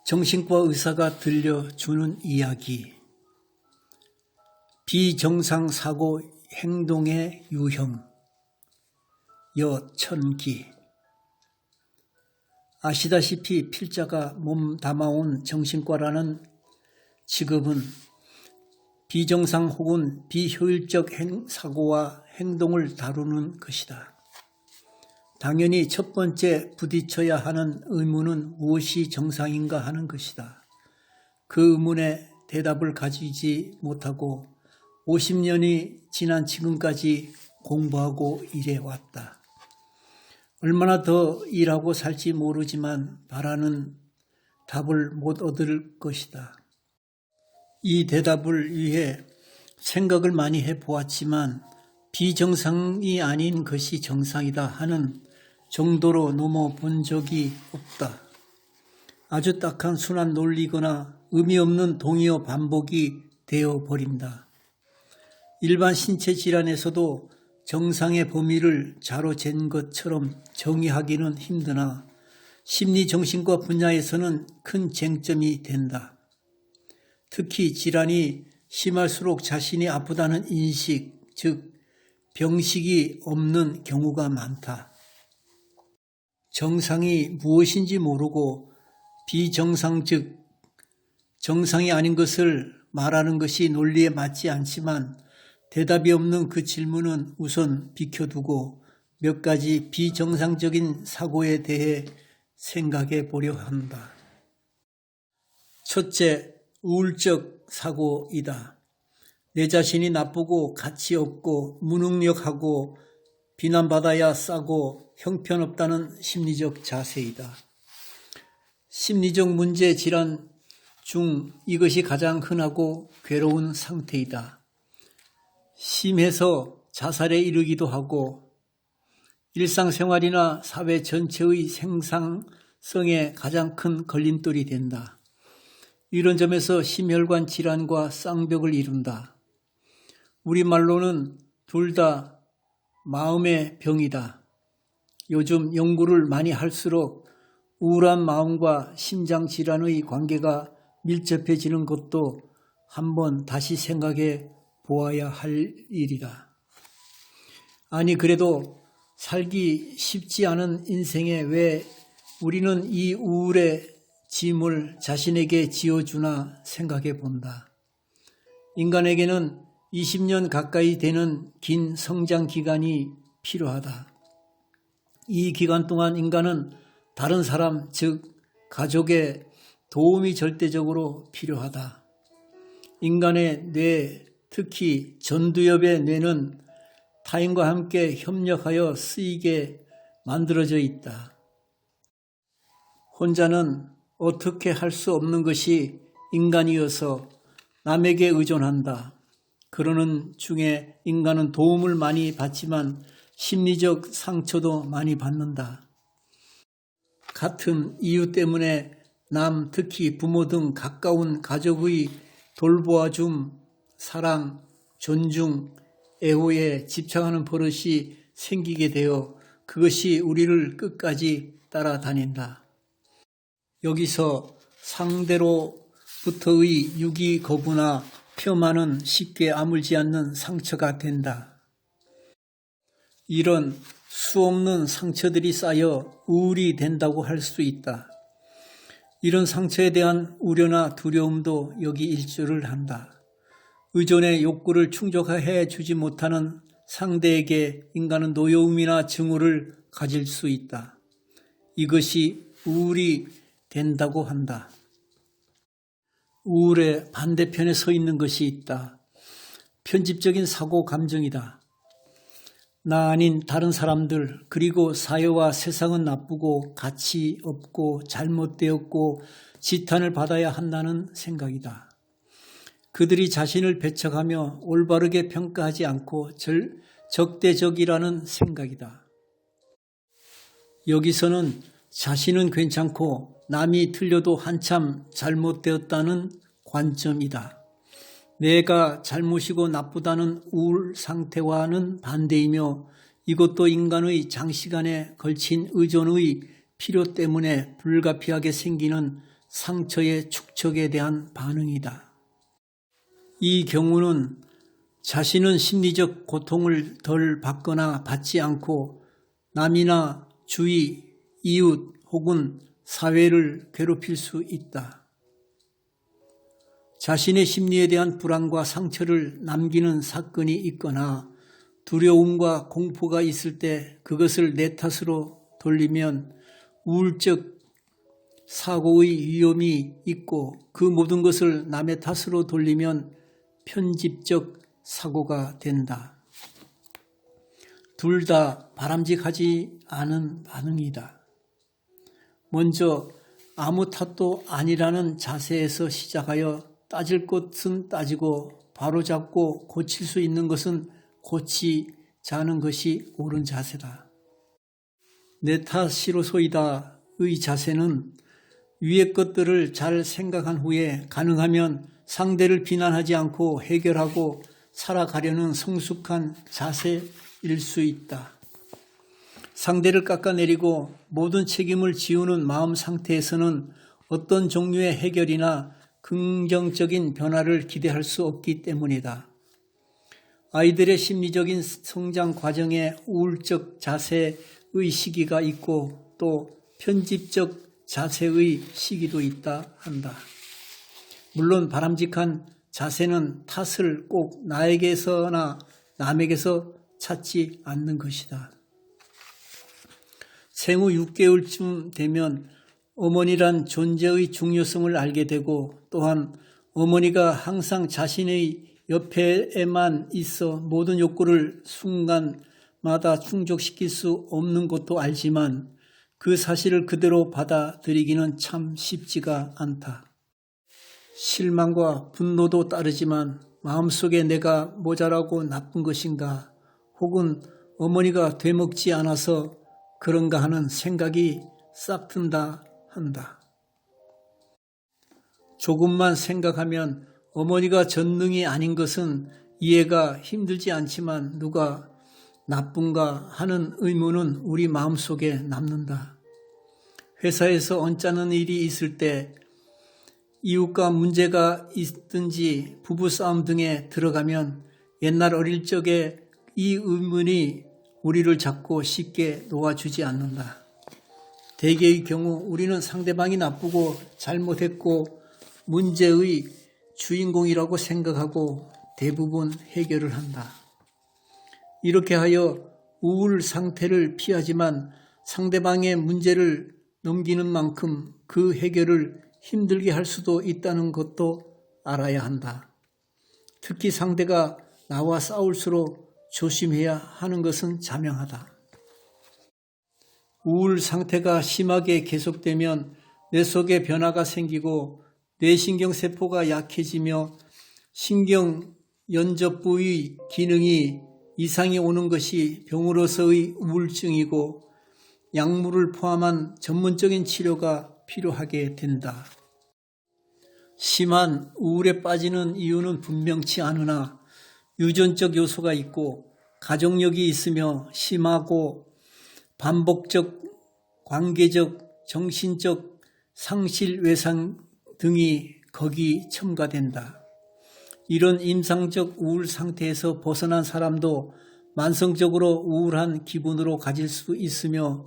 정신과 의사가 들려주는 이야기. 비정상 사고 행동의 유형. 여천기. 아시다시피 필자가 몸 담아온 정신과라는 직업은 비정상 혹은 비효율적 사고와 행동을 다루는 것이다. 당연히 첫 번째 부딪혀야 하는 의문은 무엇이 정상인가 하는 것이다. 그 의문에 대답을 가지지 못하고 50년이 지난 지금까지 공부하고 일해왔다. 얼마나 더 일하고 살지 모르지만 바라는 답을 못 얻을 것이다. 이 대답을 위해 생각을 많이 해보았지만 비정상이 아닌 것이 정상이다 하는 정도로 넘어본 적이 없다. 아주 딱한 순환 논리거나 의미 없는 동의어 반복이 되어버린다. 일반 신체 질환에서도 정상의 범위를 자로 잰 것처럼 정의하기는 힘드나 심리정신과 분야에서는 큰 쟁점이 된다. 특히 질환이 심할수록 자신이 아프다는 인식, 즉 병식이 없는 경우가 많다. 정상이 무엇인지 모르고 비정상, 즉 정상이 아닌 것을 말하는 것이 논리에 맞지 않지만 대답이 없는 그 질문은 우선 비켜두고 몇 가지 비정상적인 사고에 대해 생각해 보려 한다. 첫째, 우울적 사고이다. 내 자신이 나쁘고 가치 없고 무능력하고 비난받아야 싸고 형편없다는 심리적 자세이다. 심리적 문제 질환 중 이것이 가장 흔하고 괴로운 상태이다. 심해서 자살에 이르기도 하고 일상생활이나 사회 전체의 생산성에 가장 큰 걸림돌이 된다. 이런 점에서 심혈관 질환과 쌍벽을 이룬다. 우리말로는 둘 다 마음의 병이다. 요즘 연구를 많이 할수록 우울한 마음과 심장질환의 관계가 밀접해지는 것도 한번 다시 생각해 보아야 할 일이다. 아니 그래도 살기 쉽지 않은 인생에 왜 우리는 이 우울의 짐을 자신에게 지어주나 생각해 본다. 인간에게는 20년 가까이 되는 긴 성장 기간이 필요하다. 이 기간 동안 인간은 다른 사람, 즉 가족의 도움이 절대적으로 필요하다. 인간의 뇌, 특히 전두엽의 뇌는 타인과 함께 협력하여 쓰이게 만들어져 있다. 혼자는 어떻게 할 수 없는 것이 인간이어서 남에게 의존한다. 그러는 중에 인간은 도움을 많이 받지만 심리적 상처도 많이 받는다. 같은 이유 때문에 남, 특히 부모 등 가까운 가족의 돌보아줌, 사랑, 존중, 애호에 집착하는 버릇이 생기게 되어 그것이 우리를 끝까지 따라다닌다. 여기서 상대로부터의 유기 거부나 폄하는 쉽게 아물지 않는 상처가 된다. 이런 수없는 상처들이 쌓여 우울이 된다고 할 수 있다. 이런 상처에 대한 우려나 두려움도 여기 일조를 한다. 의존의 욕구를 충족해 주지 못하는 상대에게 인간은 노여움이나 증오를 가질 수 있다. 이것이 우울이 된다고 한다. 우울의 반대편에 서 있는 것이 있다. 편집적인 사고 감정이다. 나 아닌 다른 사람들 그리고 사회와 세상은 나쁘고 가치 없고 잘못되었고 지탄을 받아야 한다는 생각이다. 그들이 자신을 배척하며 올바르게 평가하지 않고 적대적이라는 생각이다. 여기서는 자신은 괜찮고 남이 틀려도 한참 잘못되었다는 관점이다. 내가 잘못이고 나쁘다는 우울 상태와는 반대이며 이것도 인간의 장시간에 걸친 의존의 필요 때문에 불가피하게 생기는 상처의 축적에 대한 반응이다. 이 경우는 자신은 심리적 고통을 덜 받거나 받지 않고 남이나 주위, 이웃 혹은 사회를 괴롭힐 수 있다. 자신의 심리에 대한 불안과 상처를 남기는 사건이 있거나 두려움과 공포가 있을 때 그것을 내 탓으로 돌리면 우울적 사고의 위험이 있고, 그 모든 것을 남의 탓으로 돌리면 편집적 사고가 된다. 둘 다 바람직하지 않은 반응이다. 먼저 아무 탓도 아니라는 자세에서 시작하여 따질 것은 따지고 바로잡고 고칠 수 있는 것은 고치자는 것이 옳은 자세다. 내 탓이로소이다의 자세는 위의 것들을 잘 생각한 후에 가능하면 상대를 비난하지 않고 해결하고 살아가려는 성숙한 자세일 수 있다. 상대를 깎아내리고 모든 책임을 지우는 마음 상태에서는 어떤 종류의 해결이나 긍정적인 변화를 기대할 수 없기 때문이다. 아이들의 심리적인 성장 과정에 우울적 자세의 시기가 있고 또 편집적 자세의 시기도 있다 한다. 물론 바람직한 자세는 탓을 꼭 나에게서나 남에게서 찾지 않는 것이다. 생후 6개월쯤 되면 어머니란 존재의 중요성을 알게 되고, 또한 어머니가 항상 자신의 옆에만 있어 모든 욕구를 순간마다 충족시킬 수 없는 것도 알지만 그 사실을 그대로 받아들이기는 참 쉽지가 않다. 실망과 분노도 따르지만 마음속에 내가 모자라고 나쁜 것인가, 혹은 어머니가 되먹지 않아서 그런가 하는 생각이 싹 든다 한다. 조금만 생각하면 어머니가 전능이 아닌 것은 이해가 힘들지 않지만 누가 나쁜가 하는 의문은 우리 마음속에 남는다. 회사에서 언짢은 일이 있을 때 이웃과 문제가 있든지 부부싸움 등에 들어가면 옛날 어릴 적에 이 의문이 우리를 자꾸 쉽게 놓아주지 않는다. 대개의 경우 우리는 상대방이 나쁘고 잘못했고 문제의 주인공이라고 생각하고 대부분 해결을 한다. 이렇게 하여 우울 상태를 피하지만 상대방의 문제를 넘기는 만큼 그 해결을 힘들게 할 수도 있다는 것도 알아야 한다. 특히 상대가 나와 싸울수록 조심해야 하는 것은 자명하다. 우울 상태가 심하게 계속되면 뇌 속에 변화가 생기고 뇌신경세포가 약해지며 신경 연접부의 기능이 이상이 오는 것이 병으로서의 우울증이고 약물을 포함한 전문적인 치료가 필요하게 된다. 심한 우울에 빠지는 이유는 분명치 않으나 유전적 요소가 있고 가족력이 있으며 심하고 반복적 관계적 정신적 상실 외상 등이 거기 첨가된다. 이런 임상적 우울 상태에서 벗어난 사람도 만성적으로 우울한 기분으로 가질 수 있으며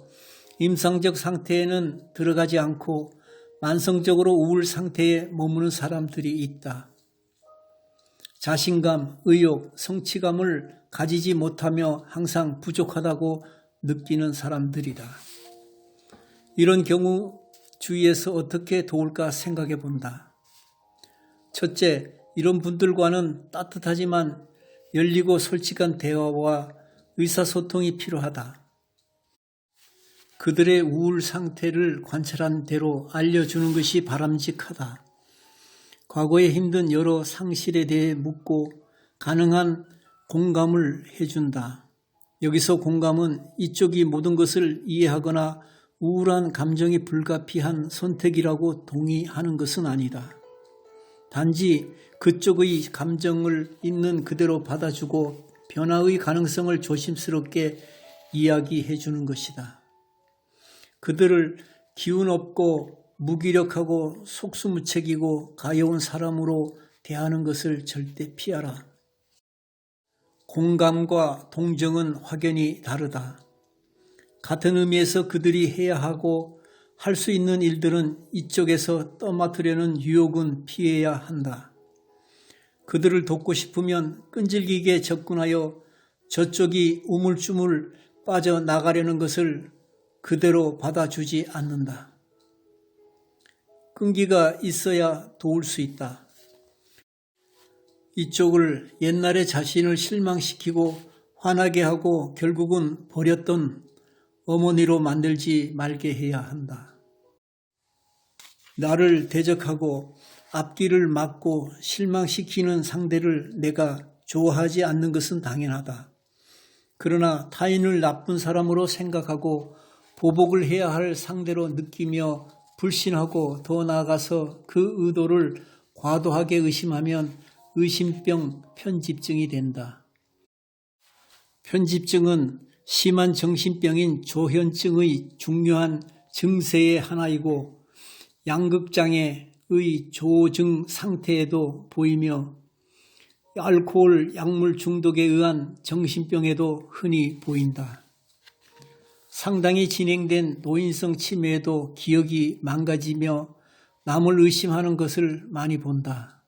임상적 상태에는 들어가지 않고 만성적으로 우울 상태에 머무는 사람들이 있다. 자신감, 의욕, 성취감을 가지지 못하며 항상 부족하다고 느끼는 사람들이다. 이런 경우 주위에서 어떻게 도울까 생각해 본다. 첫째, 이런 분들과는 따뜻하지만 열리고 솔직한 대화와 의사소통이 필요하다. 그들의 우울 상태를 관찰한 대로 알려주는 것이 바람직하다. 과거에 힘든 여러 상실에 대해 묻고 가능한 공감을 해준다. 여기서 공감은 이쪽이 모든 것을 이해하거나 우울한 감정이 불가피한 선택이라고 동의하는 것은 아니다. 단지 그쪽의 감정을 있는 그대로 받아주고 변화의 가능성을 조심스럽게 이야기해 주는 것이다. 그들을 기운 없고 무기력하고 속수무책이고 가여운 사람으로 대하는 것을 절대 피하라. 공감과 동정은 확연히 다르다. 같은 의미에서 그들이 해야 하고 할 수 있는 일들은 이쪽에서 떠맡으려는 유혹은 피해야 한다. 그들을 돕고 싶으면 끈질기게 접근하여 저쪽이 우물쭈물 빠져나가려는 것을 그대로 받아주지 않는다. 끈기가 있어야 도울 수 있다. 이쪽을 옛날에 자신을 실망시키고 화나게 하고 결국은 버렸던 어머니로 만들지 말게 해야 한다. 나를 대적하고 앞길을 막고 실망시키는 상대를 내가 좋아하지 않는 것은 당연하다. 그러나 타인을 나쁜 사람으로 생각하고 보복을 해야 할 상대로 느끼며 불신하고 더 나아가서 그 의도를 과도하게 의심하면 의심병 편집증이 된다. 편집증은 심한 정신병인 조현증의 중요한 증세의 하나이고 양극장애의 조증 상태에도 보이며 알코올 약물 중독에 의한 정신병에도 흔히 보인다. 상당히 진행된 노인성 치매에도 기억이 망가지며 남을 의심하는 것을 많이 본다.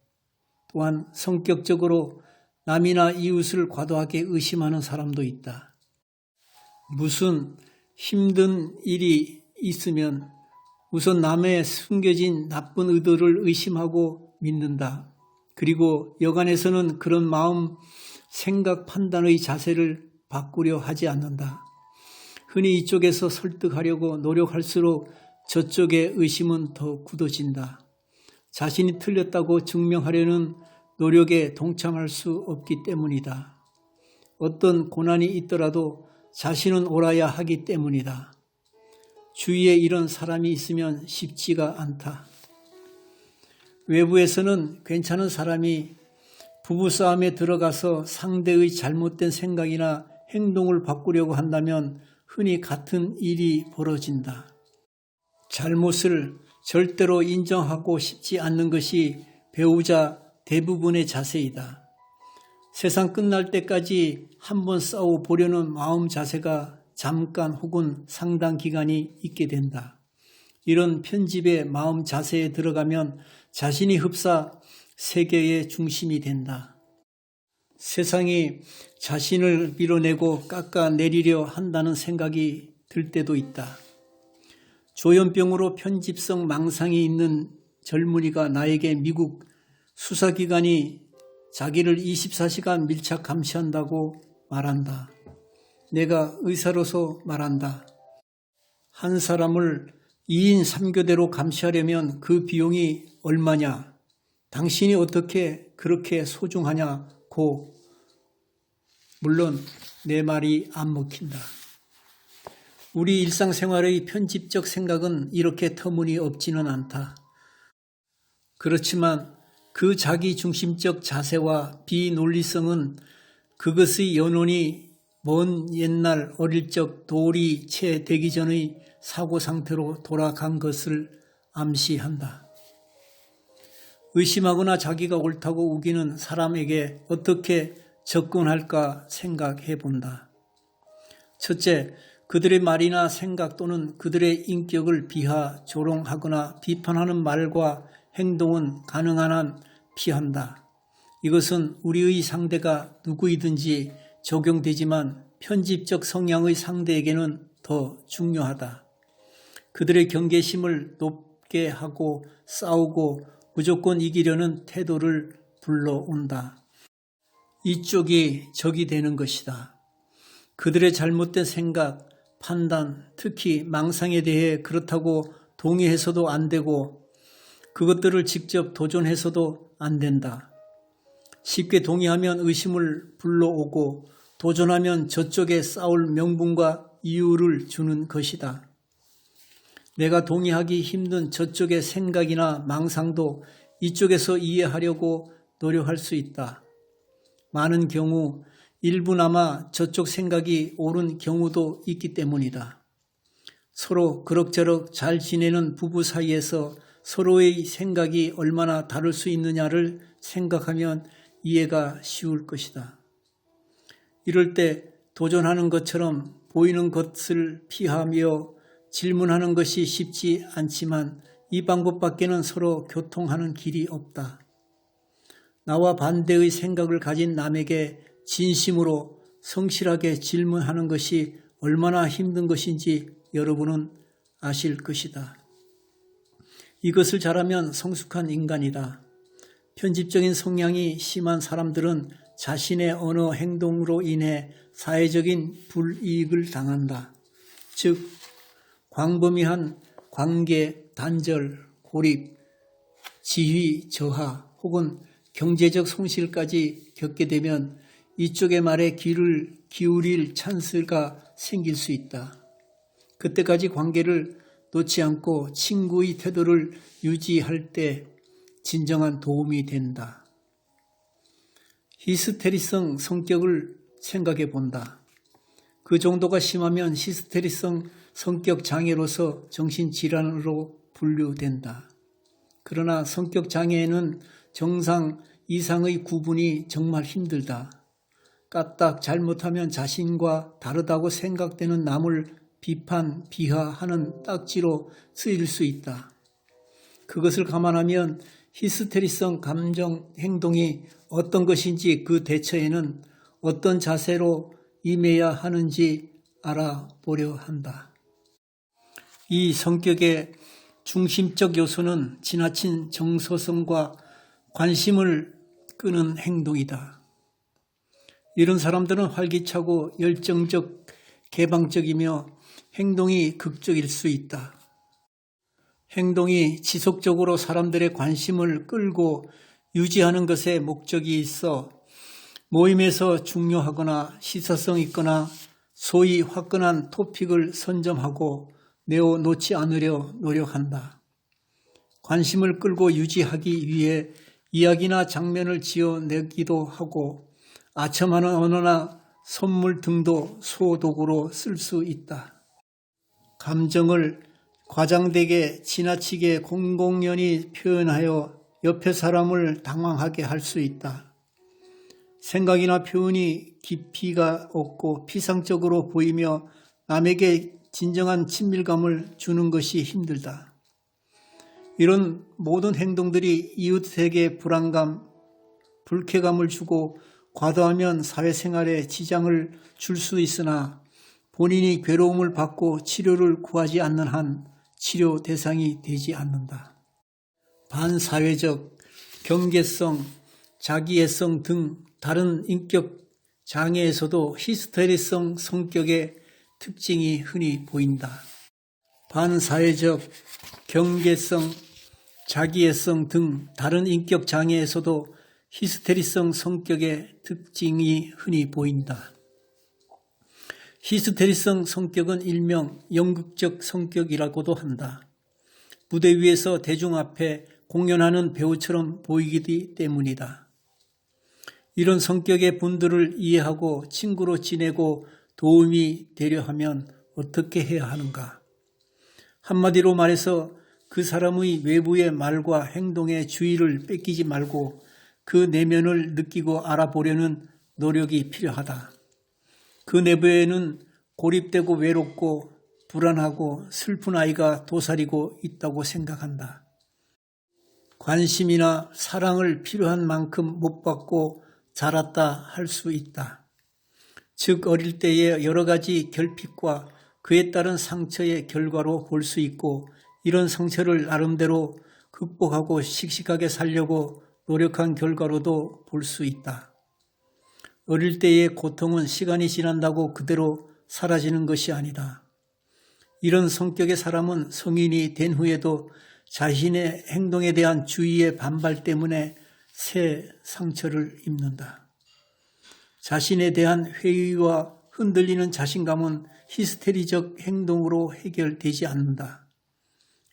또한 성격적으로 남이나 이웃을 과도하게 의심하는 사람도 있다. 무슨 힘든 일이 있으면 우선 남의 숨겨진 나쁜 의도를 의심하고 믿는다. 그리고 여간에서는 그런 마음, 생각, 판단의 자세를 바꾸려 하지 않는다. 흔히 이쪽에서 설득하려고 노력할수록 저쪽의 의심은 더 굳어진다. 자신이 틀렸다고 증명하려는 노력에 동참할 수 없기 때문이다. 어떤 고난이 있더라도 자신은 옳아야 하기 때문이다. 주위에 이런 사람이 있으면 쉽지가 않다. 외부에서는 괜찮은 사람이 부부싸움에 들어가서 상대의 잘못된 생각이나 행동을 바꾸려고 한다면 흔히 같은 일이 벌어진다. 잘못을 절대로 인정하고 싶지 않는 것이 배우자 대부분의 자세이다. 세상 끝날 때까지 한번 싸워보려는 마음 자세가 잠깐 혹은 상당 기간이 있게 된다. 이런 편집의 마음 자세에 들어가면 자신이 흡사 세계의 중심이 된다. 세상이 자신을 밀어내고 깎아내리려 한다는 생각이 들 때도 있다. 조현병으로 편집성 망상이 있는 젊은이가 나에게 미국 수사기관이 자기를 24시간 밀착 감시한다고 말한다. 내가 의사로서 말한다. 한 사람을 2인 3교대로 감시하려면 그 비용이 얼마냐? 당신이 어떻게 그렇게 소중하냐고. 물론 내 말이 안 먹힌다. 우리 일상생활의 편집적 생각은 이렇게 터무니없지는 않다. 그렇지만 그 자기중심적 자세와 비논리성은 그것의 연원이 먼 옛날 어릴 적 돌이 채 되기 전의 사고 상태로 돌아간 것을 암시한다. 의심하거나 자기가 옳다고 우기는 사람에게 어떻게 접근할까 생각해 본다. 첫째, 그들의 말이나 생각 또는 그들의 인격을 비하, 조롱하거나 비판하는 말과 행동은 가능한 한 피한다. 이것은 우리의 상대가 누구이든지 적용되지만 편집적 성향의 상대에게는 더 중요하다. 그들의 경계심을 높게 하고 싸우고 무조건 이기려는 태도를 불러온다. 이쪽이 적이 되는 것이다. 그들의 잘못된 생각, 판단, 특히 망상에 대해 그렇다고 동의해서도 안 되고 그것들을 직접 도전해서도 안 된다. 쉽게 동의하면 의심을 불러오고 도전하면 저쪽에 싸울 명분과 이유를 주는 것이다. 내가 동의하기 힘든 저쪽의 생각이나 망상도 이쪽에서 이해하려고 노력할 수 있다. 많은 경우 일부나마 저쪽 생각이 옳은 경우도 있기 때문이다. 서로 그럭저럭 잘 지내는 부부 사이에서 서로의 생각이 얼마나 다를 수 있느냐를 생각하면 이해가 쉬울 것이다. 이럴 때 도전하는 것처럼 보이는 것을 피하며 질문하는 것이 쉽지 않지만 이 방법밖에는 서로 교통하는 길이 없다. 나와 반대의 생각을 가진 남에게 진심으로 성실하게 질문하는 것이 얼마나 힘든 것인지 여러분은 아실 것이다. 이것을 잘하면 성숙한 인간이다. 편집적인 성향이 심한 사람들은 자신의 언어 행동으로 인해 사회적인 불이익을 당한다. 즉, 광범위한 관계, 단절, 고립, 지위 저하 혹은 경제적 손실까지 겪게 되면 이쪽의 말에 귀를 기울일 찬스가 생길 수 있다. 그때까지 관계를 놓지 않고 친구의 태도를 유지할 때 진정한 도움이 된다. 히스테리성 성격을 생각해 본다. 그 정도가 심하면 히스테리성 성격 장애로서 정신질환으로 분류된다. 그러나 성격 장애에는 정상 이상의 구분이 정말 힘들다. 까딱 잘못하면 자신과 다르다고 생각되는 남을 비판, 비하하는 딱지로 쓰일 수 있다. 그것을 감안하면 히스테리성 감정 행동이 어떤 것인지 그 대처에는 어떤 자세로 임해야 하는지 알아보려 한다. 이 성격의 중심적 요소는 지나친 정서성과 관심을 끄는 행동이다. 이런 사람들은 활기차고 열정적, 개방적이며 행동이 극적일 수 있다. 행동이 지속적으로 사람들의 관심을 끌고 유지하는 것에 목적이 있어 모임에서 중요하거나 시사성 있거나 소위 화끈한 토픽을 선점하고 내어놓지 않으려 노력한다. 관심을 끌고 유지하기 위해 이야기나 장면을 지어내기도 하고 아첨하는 언어나 선물 등도 소도구로 쓸 수 있다. 감정을 과장되게 지나치게 공공연히 표현하여 옆에 사람을 당황하게 할 수 있다. 생각이나 표현이 깊이가 없고 피상적으로 보이며 남에게 진정한 친밀감을 주는 것이 힘들다. 이런 모든 행동들이 이웃에게 불안감, 불쾌감을 주고 과도하면 사회생활에 지장을 줄 수 있으나 본인이 괴로움을 받고 치료를 구하지 않는 한 치료 대상이 되지 않는다. 반사회적, 경계성, 자기애성 등 다른 인격 장애에서도 히스테리성 성격의 특징이 흔히 보인다. 반사회적, 경계성, 자기애성 등 다른 인격 장애에서도 히스테리성 성격의 특징이 흔히 보인다. 히스테리성 성격은 일명 연극적 성격이라고도 한다. 무대 위에서 대중 앞에 공연하는 배우처럼 보이기 때문이다. 이런 성격의 분들을 이해하고 친구로 지내고 도움이 되려 하면 어떻게 해야 하는가? 한마디로 말해서 그 사람의 외부의 말과 행동에 주의를 뺏기지 말고 그 내면을 느끼고 알아보려는 노력이 필요하다. 그 내부에는 고립되고 외롭고 불안하고 슬픈 아이가 도사리고 있다고 생각한다. 관심이나 사랑을 필요한 만큼 못 받고 자랐다 할 수 있다. 즉 어릴 때의 여러 가지 결핍과 그에 따른 상처의 결과로 볼 수 있고 이런 상처를 나름대로 극복하고 씩씩하게 살려고 노력한 결과로도 볼 수 있다. 어릴 때의 고통은 시간이 지난다고 그대로 사라지는 것이 아니다. 이런 성격의 사람은 성인이 된 후에도 자신의 행동에 대한 주위의 반발 때문에 새 상처를 입는다. 자신에 대한 회의와 흔들리는 자신감은 히스테리적 행동으로 해결되지 않는다.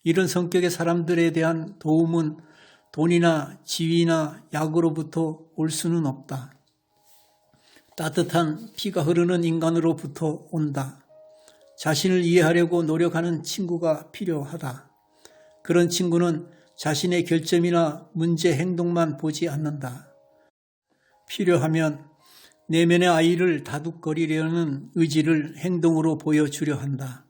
이런 성격의 사람들에 대한 도움은 돈이나 지위나 약으로부터 올 수는 없다. 따뜻한 피가 흐르는 인간으로부터 온다. 자신을 이해하려고 노력하는 친구가 필요하다. 그런 친구는 자신의 결점이나 문제 행동만 보지 않는다. 필요하면 내면의 아이를 다독거리려는 의지를 행동으로 보여주려 한다.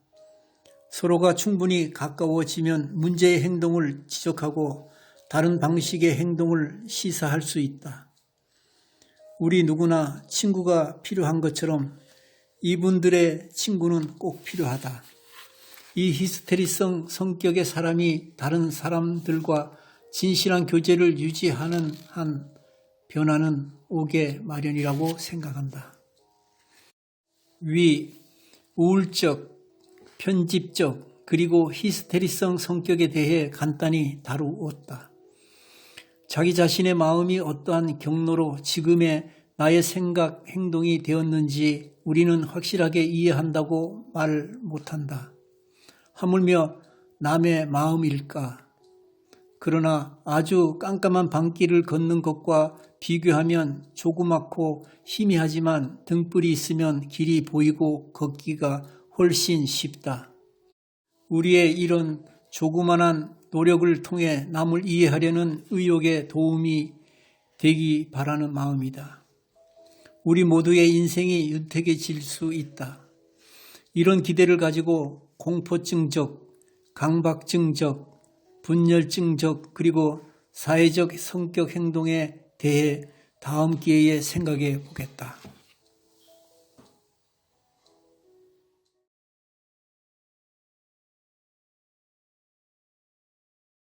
서로가 충분히 가까워지면 문제의 행동을 지적하고 다른 방식의 행동을 시사할 수 있다. 우리 누구나 친구가 필요한 것처럼 이분들의 친구는 꼭 필요하다. 이 히스테리성 성격의 사람이 다른 사람들과 진실한 교제를 유지하는 한 변화는 오게 마련이라고 생각한다. 위, 우울적, 편집적, 그리고 히스테리성 성격에 대해 간단히 다루었다. 자기 자신의 마음이 어떠한 경로로 지금의 나의 생각, 행동이 되었는지 우리는 확실하게 이해한다고 말 못한다. 하물며 남의 마음일까? 그러나 아주 깜깜한 밤길을 걷는 것과 비교하면 조그맣고 희미하지만 등불이 있으면 길이 보이고 걷기가 훨씬 쉽다. 우리의 이런 조그만한 노력을 통해 남을 이해하려는 의욕에 도움이 되기 바라는 마음이다. 우리 모두의 인생이 윤택해질 수 있다. 이런 기대를 가지고 공포증적, 강박증적, 분열증적 그리고 사회적 성격 행동에 대해 다음 기회에 생각해 보겠다.